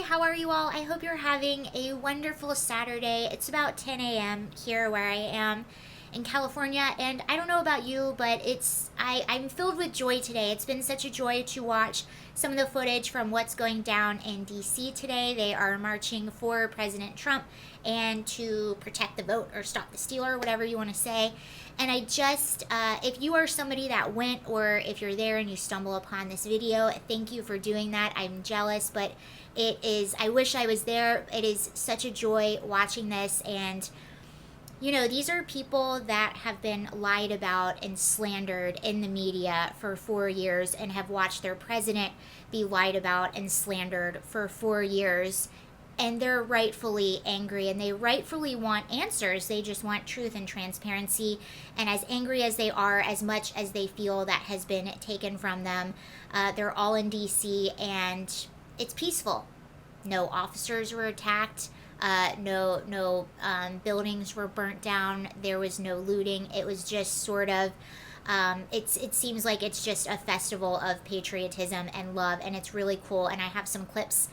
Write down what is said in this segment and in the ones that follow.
Hi, how are you all? I hope you're having a wonderful Saturday. It's about 10 a.m. here where I am in California, and I don't know about you, but I'm filled with joy today. It's been such a joy to watch some of the footage from what's going down in DC today. They are marching for President Trump and to protect the vote or stop the steal or whatever you want to say. And if you are somebody that went, or if you're there and you stumble upon this video, thank you for doing that. I'm jealous, but I wish I was there. It is such a joy watching this. And, you know, these are people that have been lied about and slandered in the media for 4 years and have watched their president be lied about and slandered for 4 years. And they're rightfully angry, and they rightfully want answers. They just want truth and transparency. And as angry as they are, as much as they feel that has been taken from them, they're all in DC, and it's peaceful. No officers were attacked. No buildings were burnt down. There was no looting. It was just sort of, it seems like it's just a festival of patriotism and love, and it's really cool. And I have some clips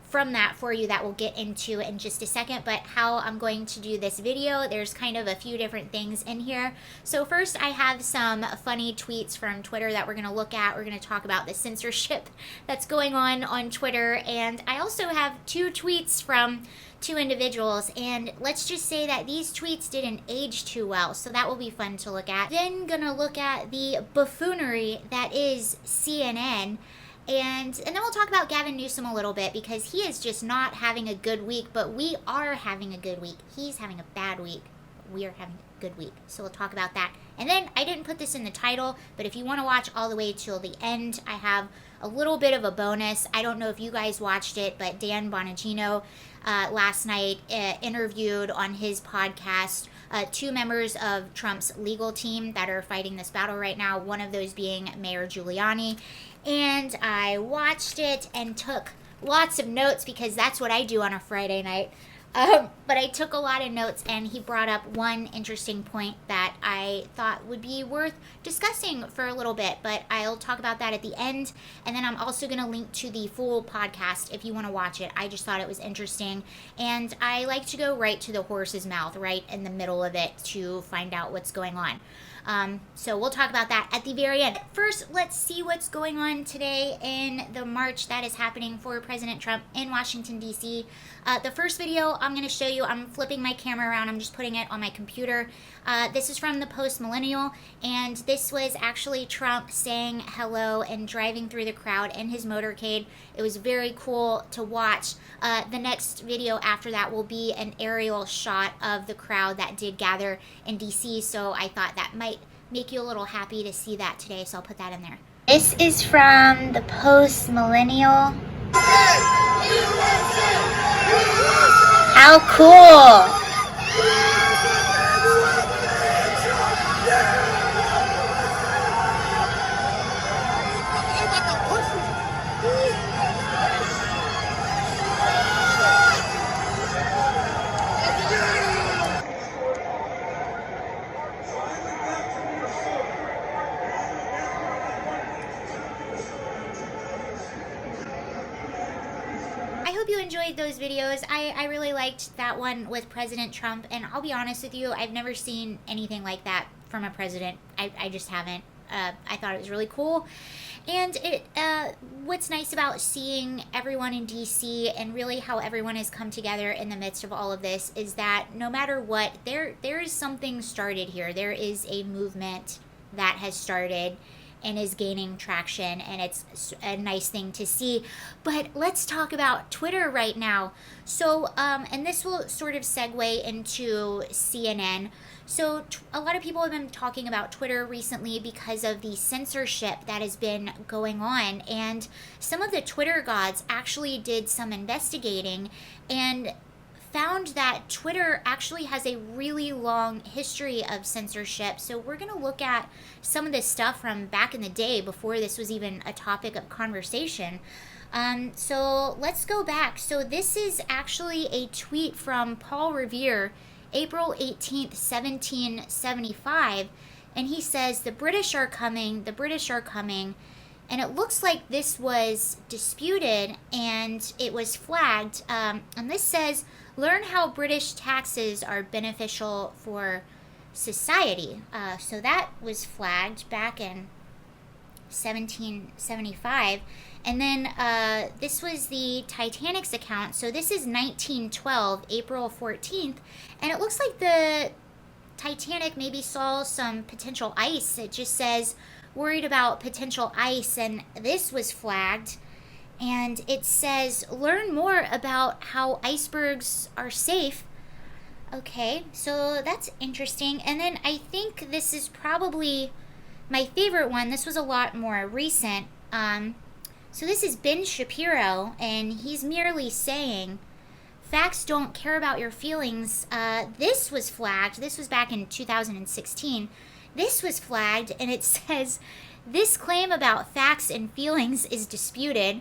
from that for you that we'll get into in just a second. But how I'm going to do this video, there's kind of a few different things in here. So first, I have some funny tweets from Twitter that we're going to look at. We're going to talk about the censorship that's going on Twitter, and I also have 2 tweets from 2 individuals, and let's just say that these tweets didn't age too well, so that will be fun to look at. Then gonna look at the buffoonery that is CNN. And then we'll talk about Gavin Newsom a little bit, because he is just not having a good week, but we are having a good week. He's having a bad week. We are having a good week. So we'll talk about that. And then I didn't put this in the title, but if you want to watch all the way till the end, I have a little bit of a bonus. I don't know if you guys watched it, but Dan Bonagino last night interviewed on his podcast 2 members of Trump's legal team that are fighting this battle right now, one of those being Mayor Giuliani. And I watched it and took lots of notes, because that's what I do on a Friday night. But I took a lot of notes, and he brought up one interesting point that I thought would be worth discussing for a little bit, but I'll talk about that at the end. And then I'm also going to link to the full podcast if you want to watch it. I just thought it was interesting, and I like to go right to the horse's mouth, right in the middle of it, to find out what's going on. So we'll talk about that at the very end. First, let's see what's going on today in the march that is happening for President Trump in Washington, D.C. The first video I'm going to show you, I'm flipping my camera around, I'm just putting it on my computer. This is from the Post-Millennial, and this was actually Trump saying hello and driving through the crowd in his motorcade. It was very cool to watch. The next video after that will be an aerial shot of the crowd that did gather in D.C., so I thought that might make you a little happy to see that today, so I'll put that in there. This is from the Post-Millennial. How cool! I hope you enjoyed those videos. I really liked that one with President Trump, and I'll be honest with you, I've never seen anything like that from a president. I just haven't. I thought it was really cool. And what's nice about seeing everyone in DC and really how everyone has come together in the midst of all of this is that no matter what, there is something started here. There is a movement that has started and is gaining traction, and it's a nice thing to see. But let's talk about Twitter right now. So, and this will sort of segue into CNN. So a lot of people have been talking about Twitter recently because of the censorship that has been going on, and some of the Twitter gods actually did some investigating and found that Twitter actually has a really long history of censorship. So we're going to look at some of this stuff from back in the day before this was even a topic of conversation. So let's go back. So this is actually a tweet from Paul Revere, April 18th, 1775. And he says, the British are coming, And it looks like this was disputed and it was flagged. And this says, learn how British taxes are beneficial for society. So that was flagged back in 1775. And then this was the Titanic's account. So this is 1912, April 14th. And it looks like the Titanic maybe saw some potential ice. It just says, worried about potential ice. And this was flagged. And it says, learn more about how icebergs are safe. Okay, so that's interesting. And then I think this is probably my favorite one. This was a lot more recent. So this is Ben Shapiro, and he's merely saying, facts don't care about your feelings. This was flagged. This was back in 2016. This was flagged, and it says, this claim about facts and feelings is disputed.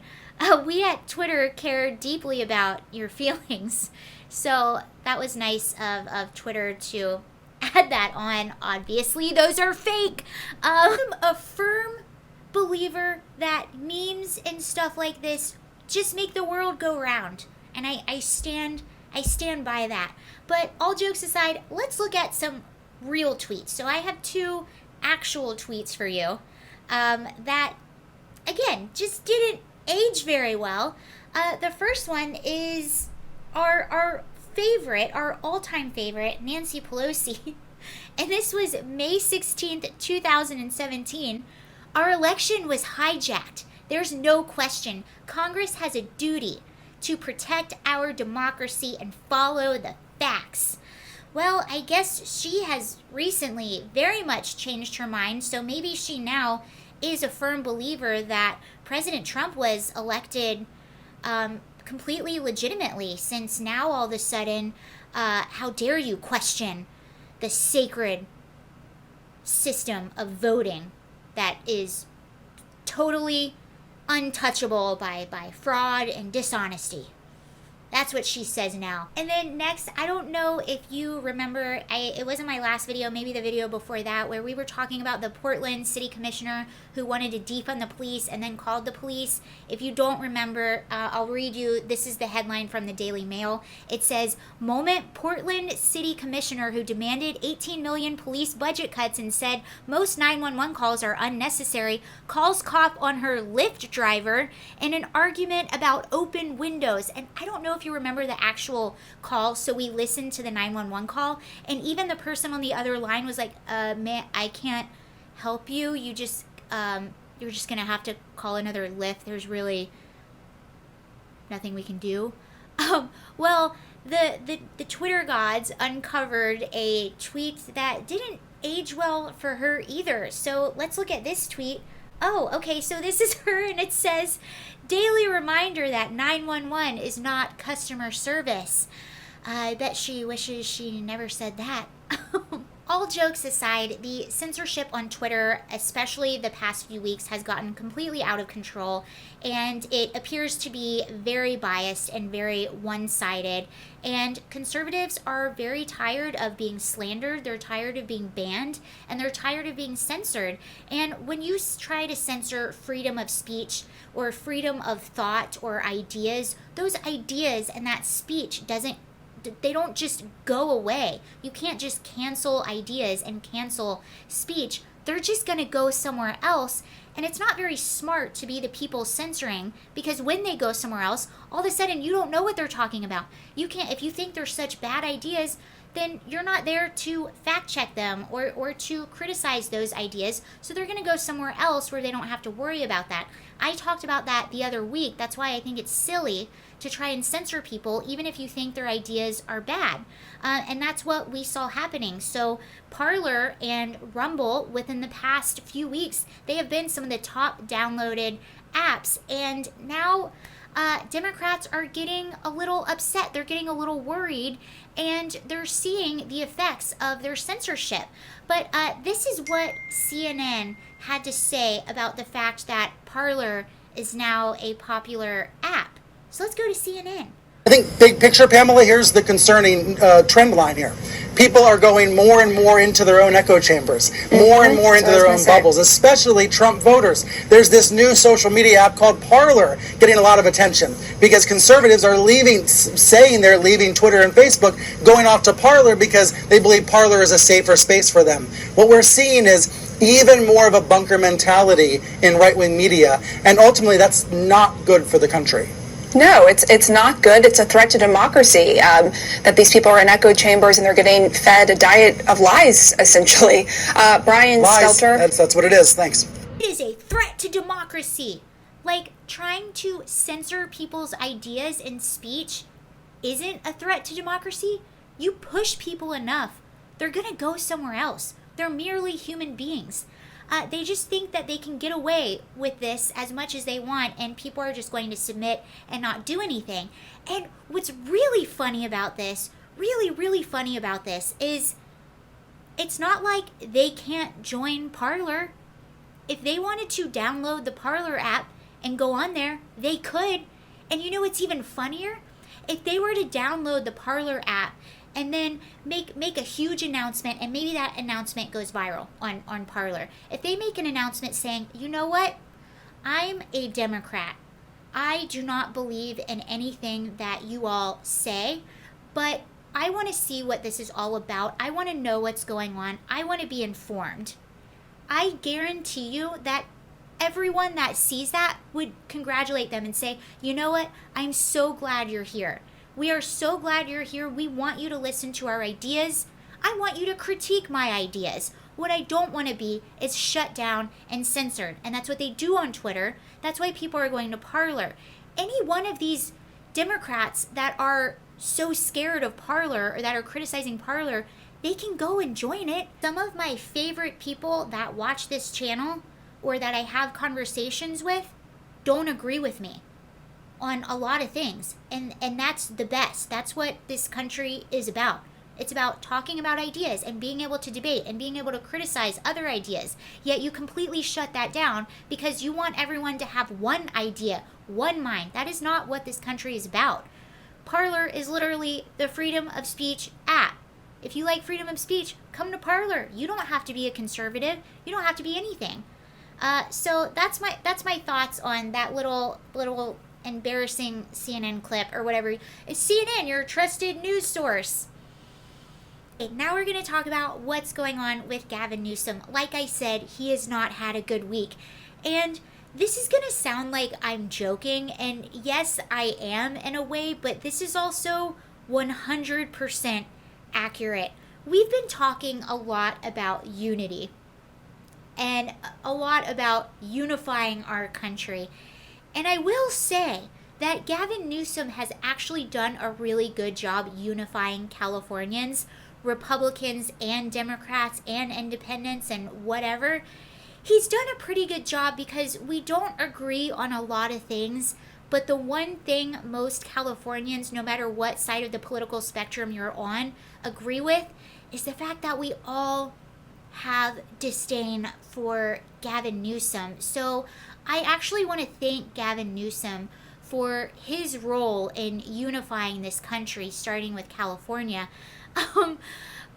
We at Twitter care deeply about your feelings. So that was nice of Twitter to add that on. Obviously, those are fake. I'm a firm believer that memes and stuff like this just make the world go round, and I stand by that. But all jokes aside, let's look at some real tweets. So I have 2 actual tweets for you that, again, just didn't age very well. The first one is our favorite, our all-time favorite, Nancy Pelosi. And this was May 16th, 2017. Our election was hijacked. There's no question. Congress has a duty to protect our democracy and follow the facts. Well, I guess she has recently very much changed her mind, so maybe she now is a firm believer that President Trump was elected completely legitimately, since now all of a sudden, how dare you question the sacred system of voting that is totally untouchable by fraud and dishonesty. That's what she says now. And then next, I don't know if you remember, it wasn't my last video, maybe the video before that, where we were talking about the Portland City Commissioner who wanted to defund the police and then called the police. If you don't remember, I'll read you. This is the headline from the Daily Mail. It says, moment Portland City Commissioner who demanded 18 million police budget cuts and said most 911 calls are unnecessary, calls cop on her Lyft driver in an argument about open windows. And I don't know if you remember the actual call, so we listened to the 911 call, and even the person on the other line was like, man, I can't help you. You're just gonna have to call another Lyft. There's really nothing we can do. Well, the Twitter gods uncovered a tweet that didn't age well for her either. So let's look at this tweet. Oh, okay, so this is her, and it says, daily reminder that 911 is not customer service. I bet she wishes she never said that. All jokes aside, the censorship on Twitter, especially the past few weeks, has gotten completely out of control, and it appears to be very biased and very one-sided. And conservatives are very tired of being slandered, they're tired of being banned, and they're tired of being censored. And when you try to censor freedom of speech or freedom of thought or ideas, those ideas and that speech they don't just go away. You can't just cancel ideas and cancel speech. They're just going to go somewhere else. And it's not very smart to be the people censoring, because when they go somewhere else, all of a sudden you don't know what they're talking about. You can't, if you think they're such bad ideas, then you're not there to fact check them or to criticize those ideas. So they're going to go somewhere else where they don't have to worry about that. I talked about that the other week. That's why I think it's silly to try and censor people, even if you think their ideas are bad. And that's what we saw happening. So Parler and Rumble, within the past few weeks, they have been some of the top downloaded apps. And now Democrats are getting a little upset. They're getting a little worried, and they're seeing the effects of their censorship. But this is what CNN had to say about the fact that Parler is now a popular app. So let's go to CNN. I think big picture, Pamela, here's the concerning trend line here. People are going more and more into their own echo chambers, more and more into their own bubbles, especially Trump voters. There's this new social media app called Parler getting a lot of attention because conservatives are saying they're leaving Twitter and Facebook, going off to Parler because they believe Parler is a safer space for them. What we're seeing is even more of a bunker mentality in right-wing media, and ultimately that's not good for the country. No, it's not good. It's a threat to democracy that these people are in echo chambers and they're getting fed a diet of lies, essentially. Brian Lies. Stelter. That's what it is. Thanks. It is a threat to democracy. Like, trying to censor people's ideas and speech isn't a threat to democracy. You push people enough, they're gonna go somewhere else. They're merely human beings. They just think that they can get away with this as much as they want, and people are just going to submit and not do anything. And what's really funny about this, really funny about this, is it's not like they can't join Parler. If they wanted to download the Parler app and go on there, they could. And you know what's even funnier? If they were to download the Parler app and then make a huge announcement, and maybe that announcement goes viral on Parler. If they make an announcement saying, you know what, I'm a Democrat. I do not believe in anything that you all say, but I want to see what this is all about. I want to know what's going on. I want to be informed. I guarantee you that everyone that sees that would congratulate them and say, you know what, I'm so glad you're here. We are so glad you're here. We want you to listen to our ideas. I want you to critique my ideas. What I don't want to be is shut down and censored. And that's what they do on Twitter. That's why people are going to Parler. Any one of these Democrats that are so scared of Parler or that are criticizing Parler, they can go and join it. Some of my favorite people that watch this channel or that I have conversations with don't agree with me on a lot of things, and that's the best. That's what this country is about. It's about talking about ideas and being able to debate and being able to criticize other ideas, yet you completely shut that down because you want everyone to have one idea, one mind. That is not what this country is about. Parler is literally the freedom of speech app. If you like freedom of speech, come to Parler. You don't have to be a conservative. You don't have to be anything. So that's my thoughts on that little embarrassing CNN clip or whatever. It's CNN, your trusted news source. Okay, now we're going to talk about what's going on with Gavin Newsom. Like I said, he has not had a good week. And this is going to sound like I'm joking, and yes, I am in a way, but this is also 100% accurate. We've been talking a lot about unity and a lot about unifying our country. And I will say that Gavin Newsom has actually done a really good job unifying Californians, Republicans and Democrats and independents and whatever. He's done a pretty good job because we don't agree on a lot of things, but the one thing most Californians, no matter what side of the political spectrum you're on, agree with is the fact that we all have disdain for Gavin Newsom. So I actually want to thank Gavin Newsom for his role in unifying this country, starting with California.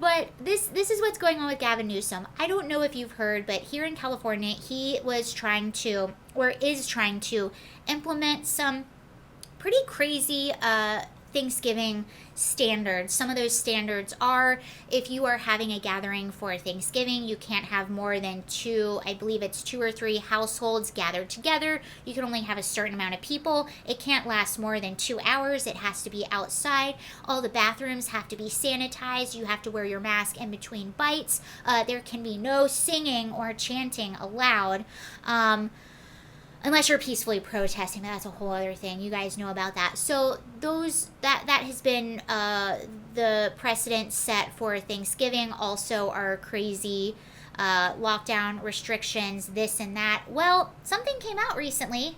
But this is what's going on with Gavin Newsom. I don't know if you've heard, but here in California, he was trying to, or is trying to, implement some pretty crazy Thanksgiving standards. Some of those standards are, if you are having a gathering for Thanksgiving, you can't have more than I believe it's 2 or 3 households gathered together. You can only have a certain amount of people. It can't last more than 2 hours. It has to be outside. All the bathrooms have to be sanitized. You have to wear your mask in between bites. There can be no singing or chanting allowed. Unless you're peacefully protesting, that's a whole other thing. You guys know about that. So that has been the precedent set for Thanksgiving. Also, our crazy lockdown restrictions, this and that. Well, something came out recently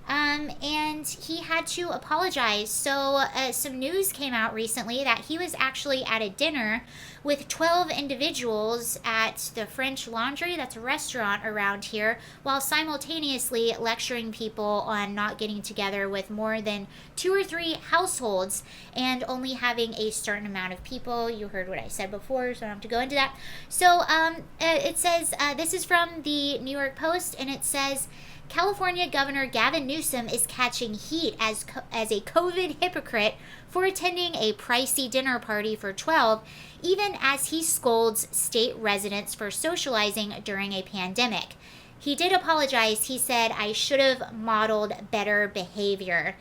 And he had to apologize. So, some news came out recently that he was actually at a dinner with 12 individuals at the French Laundry, that's a restaurant around here, while simultaneously lecturing people on not getting together with more than 2 or 3 households and only having a certain amount of people. You heard what I said before, so I don't have to go into that. So, it says, this is from the New York Post, and it says, California Governor Gavin Newsom is catching heat as a COVID hypocrite for attending a pricey dinner party for 12, even as he scolds state residents for socializing during a pandemic. He did apologize. He said, "I should have modeled better behavior."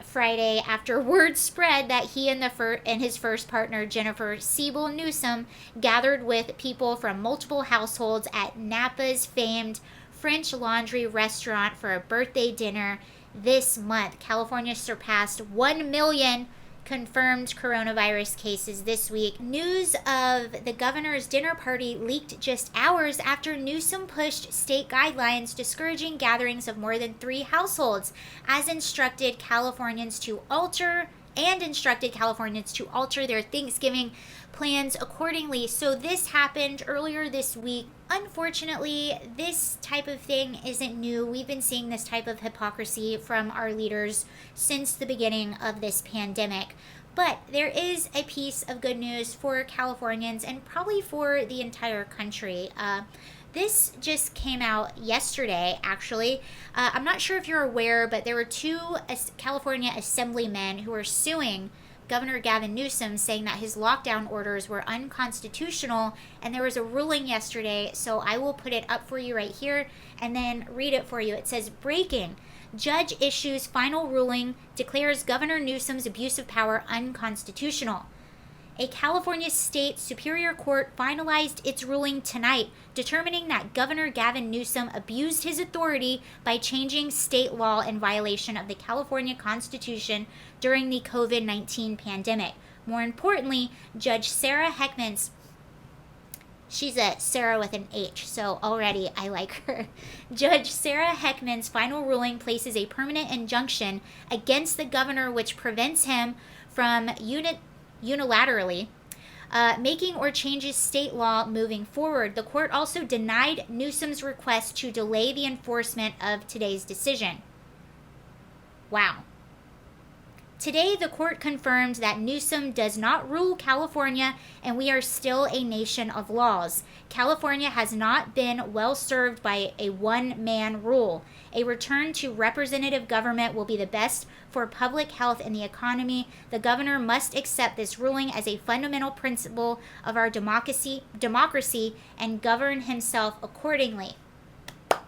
Friday, after word spread that he and his first partner, Jennifer Siebel Newsom, gathered with people from multiple households at Napa's famed French Laundry restaurant for a birthday dinner this month. California surpassed 1 million confirmed coronavirus cases this week. News of the governor's dinner party leaked just hours after Newsom pushed state guidelines discouraging gatherings of more than 3 households, as instructed Californians to alter their Thanksgiving plans accordingly. So this happened earlier this week. Unfortunately, this type of thing isn't new. We've been seeing this type of hypocrisy from our leaders since the beginning of this pandemic. But there is a piece of good news for Californians and probably for the entire country. This just came out yesterday, actually. I'm not sure if you're aware, but there were 2 California assemblymen who were suing Governor Gavin Newsom, saying that his lockdown orders were unconstitutional, and there was a ruling yesterday, so I will put it up for you right here and then read it for you. It says, breaking. Judge issues final ruling, declares Governor Newsom's abuse of power unconstitutional. A California State Superior Court finalized its ruling tonight, determining that Governor Gavin Newsom abused his authority by changing state law in violation of the California Constitution during the COVID-19 pandemic. More importantly, Judge Sarah Heckman's She's a Sarah with an H, so already I like her. Judge Sarah Heckman's final ruling places a permanent injunction against the governor, which prevents him from unilaterally making or changes state law moving forward. The court also denied Newsom's request to delay the enforcement of today's decision. Wow. Today, the court confirmed that Newsom does not rule California, and we are still a nation of laws. California has not been well served by a one-man rule. A return to representative government will be the best for public health and the economy. The governor must accept this ruling as a fundamental principle of our democracy and govern himself accordingly. All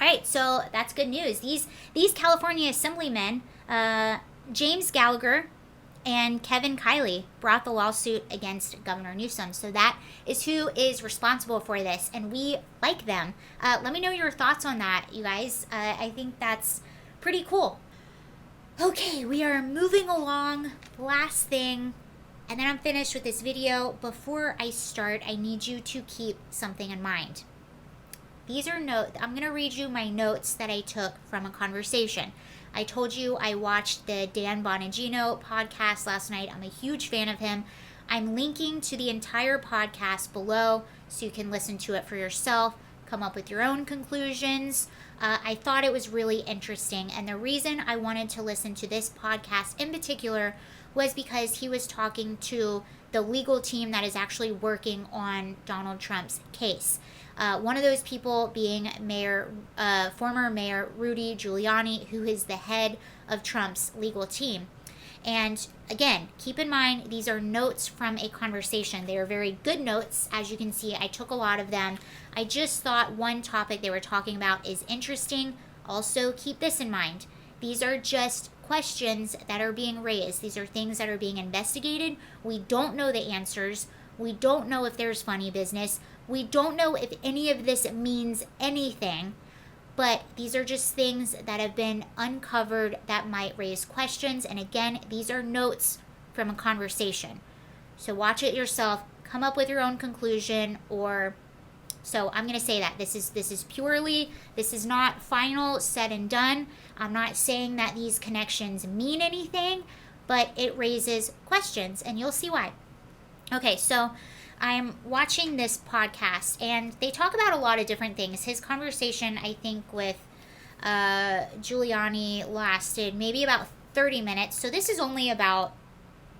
right, so that's good news. These California assemblymen, James Gallagher and Kevin Kiley, brought the lawsuit against Governor Newsom. So that is who is responsible for this, and we like them. Let me know your thoughts on that, you guys. I think that's pretty cool. Okay, we are moving along. Last thing, and then I'm finished with this video. Before I start, I need you to keep something in mind. These are notes. I'm going to read you my notes that I took from a conversation. I told you I watched the Dan Bonagino podcast last night. I'm a huge fan of him. I'm linking to the entire podcast below so you can listen to it for yourself, come up with your own conclusions. I thought it was really interesting, and the reason I wanted to listen to this podcast in particular was because he was talking to the legal team that is actually working on Donald Trump's case. One of those people being former Mayor Rudy Giuliani, who is the head of Trump's legal team. And again, keep in mind, these are notes from a conversation. They are very good notes. As you can see, I took a lot of them. I just thought one topic they were talking about is interesting. Also, keep this in mind. These are just questions that are being raised. These are things that are being investigated. We don't know the answers. We don't know if there's funny business. We don't know if any of this means anything. But these are just things that have been uncovered that might raise questions. And again, these are notes from a conversation. So watch it yourself, come up with your own conclusion, or So I'm going to say that this is not final, said and done. I'm not saying that these connections mean anything, but it raises questions, and you'll see why. Okay, so I'm watching this podcast, and they talk about a lot of different things. His conversation, I think, with Giuliani lasted maybe about 30 minutes. So this is only about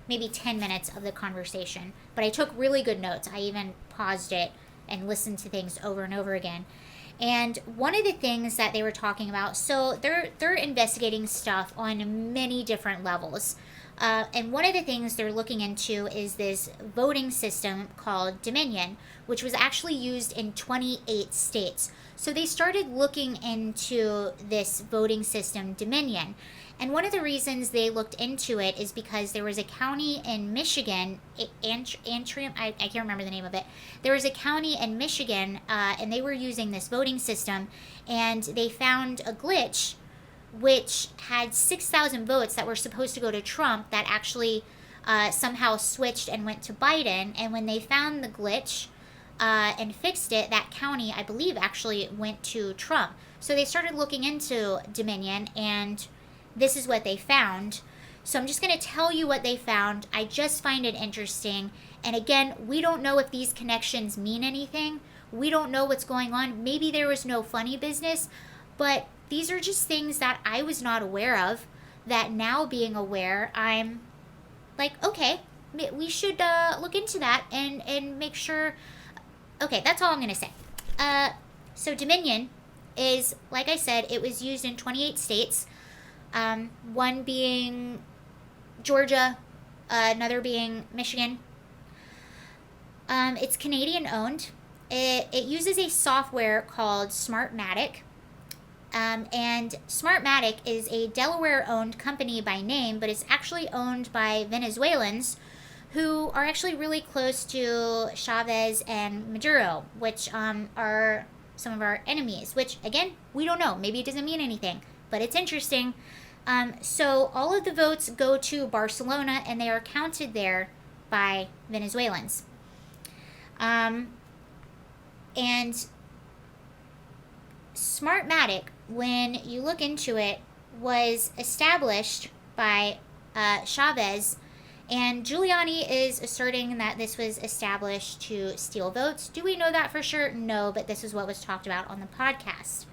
maybe 10 minutes of the conversation. But I took really good notes. I even paused it and listened to things over and over again. And one of the things that they were talking about, so they're investigating stuff on many different levels. And one of the things they're looking into is this voting system called Dominion, which was actually used in 28 states. So they started looking into this voting system, Dominion. And one of the reasons they looked into it is because there was a county in Michigan, Antrim, I can't remember the name of it. There was a county in Michigan, and they were using this voting system, and they found a glitch which had 6,000 votes that were supposed to go to Trump that actually somehow switched and went to Biden. And when they found the glitch and fixed it, that county, I believe, actually went to Trump. So they started looking into Dominion, and this is what they found. So I'm just going to tell you what they found. I just find it interesting. And again, we don't know if these connections mean anything. We don't know what's going on. Maybe there was no funny business, but these are just things that I was not aware of, that now being aware, I'm like, okay, we should look into that and make sure. Okay, that's all I'm going to say. So Dominion is, like I said, it was used in 28 states, one being Georgia, another being Michigan. It's Canadian owned. It uses a software called Smartmatic. And Smartmatic is a Delaware-owned company by name, but it's actually owned by Venezuelans who are actually really close to Chavez and Maduro, which are some of our enemies, which, again, we don't know. Maybe it doesn't mean anything, but it's interesting. So all of the votes go to Barcelona, and they are counted there by Venezuelans. And Smartmatic, when you look into it, was established by Chavez, and Giuliani is asserting that this was established to steal votes. Do we know that for sure? No, but this is what was talked about on the podcast.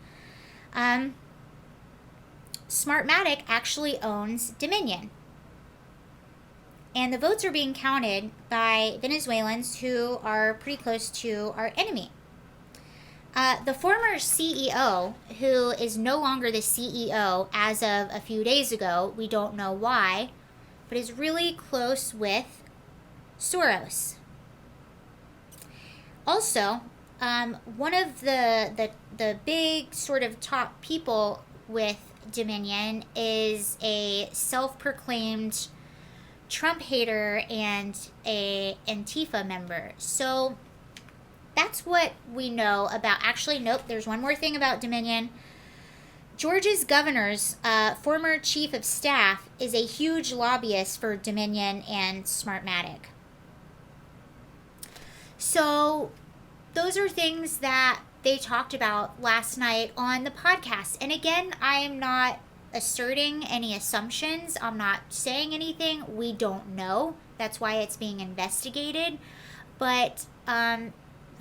Smartmatic actually owns Dominion, and the votes are being counted by Venezuelans who are pretty close to our enemy. The former CEO, who is no longer the CEO as of a few days ago, we don't know why, but is really close with Soros. Also, one of the big sort of top people with Dominion is a self-proclaimed Trump hater and a Antifa member. So that's what we know about. Actually, nope, there's one more thing about Dominion. Georgia's governor's former chief of staff is a huge lobbyist for Dominion and Smartmatic. So those are things that they talked about last night on the podcast. And again, I am not asserting any assumptions. I'm not saying anything. We don't know. That's why it's being investigated. But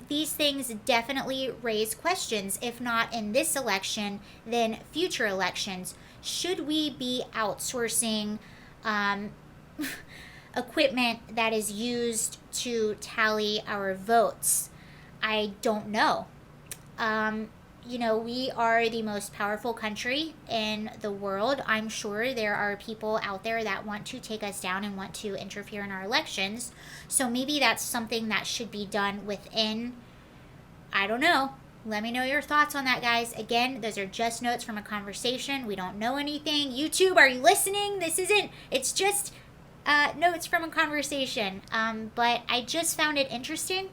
these things definitely raise questions, if not in this election, then future elections. Should we be outsourcing equipment that is used to tally our votes? I don't know. We are the most powerful country in the world. I'm sure there are people out there that want to take us down and want to interfere in our elections. So maybe that's something that should be done within. I don't know. Let me know your thoughts on that, guys. Again, those are just notes from a conversation. We don't know anything. YouTube, are you listening? It's just notes from a conversation. But I just found it interesting.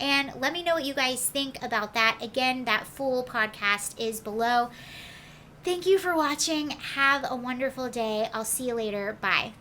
And let me know what you guys think about that. Again, that full podcast is below. Thank you for watching. Have a wonderful day. I'll see you later. Bye.